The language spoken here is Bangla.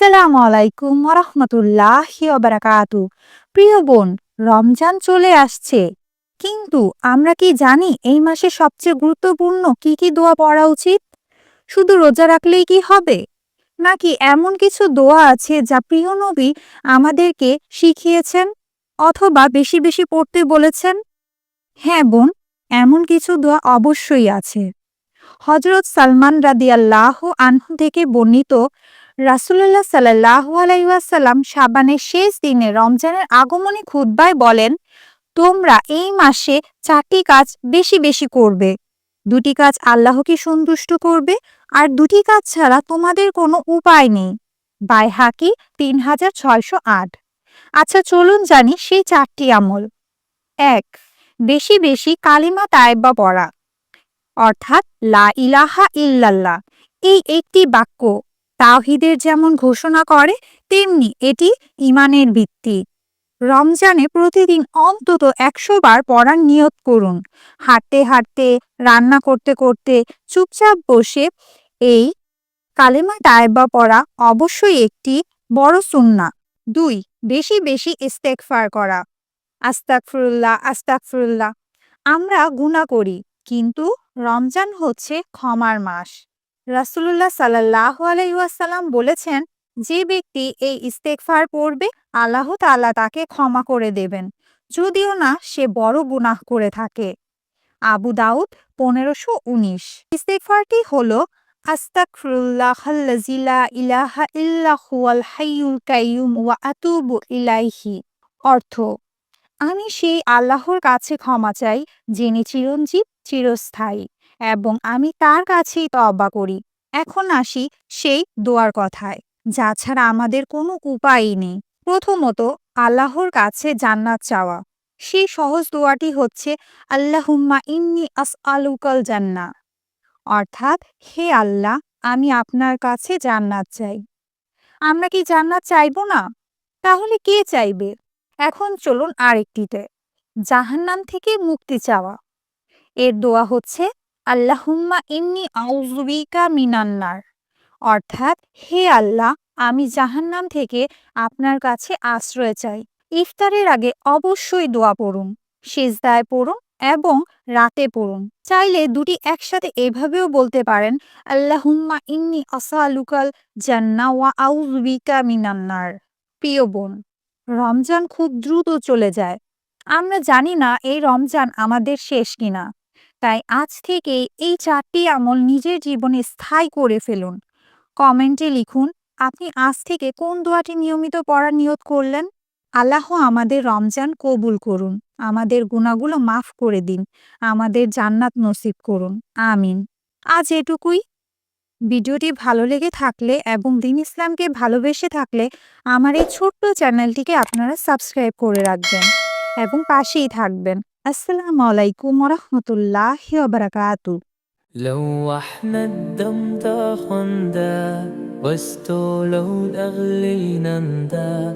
আসসালামু আলাইকুম ওরহমতুল্লাহি ওবারাকাতু। প্রিয় বোন, রমজান চলে আসছে, কিন্তু আমরা কি জানি এই মাসে সবচেয়ে গুরুত্বপূর্ণ কি কি দোয়া পড়া উচিত? শুধু রোজা রাখলেই কি হবে, নাকি এমন কিছু দোয়া আছে যা প্রিয় নবী আমাদেরকে শিখিয়েছেন অথবা বেশি বেশি পড়তে বলেছেন? হ্যাঁ বোন, এমন কিছু দোয়া অবশ্যই আছে। হজরত সালমান রাদিয়াল্লাহু আনহু থেকে বর্ণিত, রাসূলুল্লাহ সাল্লাল্লাহু আলাইহি ওয়াসাল্লাম শাবানের শেষ দিনে রমজানের আগমনী খুতবায় বলেন, তোমরা এই মাসে 4টি কাজ বেশি বেশি করবে। 2টি কাজ আল্লাহকে সন্তুষ্ট করবে, আর 2টি কাজ ছাড়া তোমাদের কোনো উপায় নেই। বাইহাকি 3608। আচ্ছা, চলুন জানি সেই 4টি আমল। 1. বেশি বেশি কালিমা তায়েবা পড়া, অর্থাৎ লা ইলাহা ইল্লাল্লাহ। এই একটি বাক্য তাওহীদের যেমন ঘোষণা করে, তেমনি এটি ঈমানের ভিত্তি। রমজানে প্রতিদিন অন্তত 100 বার পড়ার নিয়ত করুন। হাঁটতে হাঁটতে, রান্না করতে করতে, চুপচাপ বসে এই কালেমা তায়েবা পড়া অবশ্যই একটি বড় সুন্নাহ। 2. বেশি বেশি ইস্তেগফার করা, আস্তাগফিরুল্লাহ আস্তাগফিরুল্লাহ। আমরা গুনাহ করি, কিন্তু রমজান হচ্ছে ক্ষমার মাস। রাসূলুল্লাহ সাল্লাল্লাহু আলাইহি ওয়াসাল্লাম বলেছেন, যে ব্যক্তি এই ইস্তেগফার পড়বে, আল্লাহ তাআলা তাকে ক্ষমা করে দেবেন, যদিও না সে বড় গুনাহ করে থাকে। আবু দাউদ 1519। ইস্তেগফারটি হলো, আস্তাগফিরুল্লাহাল্লাযী লা ইলাহা ইল্লা হুয়াল হাইয়ুল কাইয়্যুম ওয়া আতুবু ইলাইহি। অর্থ, আমি সেই আল্লাহর কাছে ক্ষমা চাই যিনি চিরঞ্জীব, চিরস্থায়ী, এবং আমি তার কাছেই তওবা করি। এখন আসি সেই দোয়ার কথায়, যা ছাড়া আমাদের কোনো উপায়ই নেই। প্রথমত, আল্লাহর কাছে জান্নাত চাওয়া। সেই সহজ দোয়াটি হচ্ছে, আল্লাহুম্মা ইন্নী আসআলুকাল জান্নাহ, অর্থাৎ, হে আল্লাহ, আমি আপনার কাছে জান্নাত চাই। আমরা কি জান্নাত চাইবো না? তাহলে কে চাইবে? এখন চলুন আরেকটিতে, জাহান্নাম থেকে মুক্তি চাওয়া। এর দোয়া হচ্ছে, আল্লাহুম্মা ইন্নী আউযু বিকা মিনান নার, অর্থাৎ, হে আল্লাহ, আমি জাহান্নাম থেকে আপনার কাছে আশ্রয় চাই। ইফতারের আগে অবশ্যই দোয়া পড়ুন, সিজদায় পড়ুন এবং রাতে পড়ুন। চাইলে দুটি একসাথে এভাবেও বলতে পারেন, আল্লাহুম্মা ইন্নী আসআলুকাল জান্নাহ ওয়া আউযু বিকা মিনান নার। প্রিয় বোন, রমজান খুব দ্রুত চলে যায়। আমরা জানি না এই রমজান আমাদের শেষ কিনা। তাই আজ থেকেই এই 4টি আমল নিজের জীবনে স্থায়ী করে ফেলুন। কমেন্টে লিখুন, আপনি আজ থেকে কোন দোয়াটি নিয়মিত পড়ার নিয়ত করলেন। আল্লাহ আমাদের রমজান কবুল করুন, আমাদের গুনাহগুলো মাফ করে দিন, আমাদের জান্নাত নসিব করুন। আমিন। আজ এটুকুই। ভিডিওটি ভালো লেগে থাকলে এবং দ্বীন ইসলামকে ভালোবেসে থাকলে আমার এই ছোট্ট চ্যানেলটিকে আপনারা সাবস্ক্রাইব করে রাখবেন এবং পাশেই থাকবেন। আসসালামু আলাইকুম ওরহমতুল্লাহি ওবারাকাতু। لو احنا الدم تاخن دا واستولوا الاغلينا دا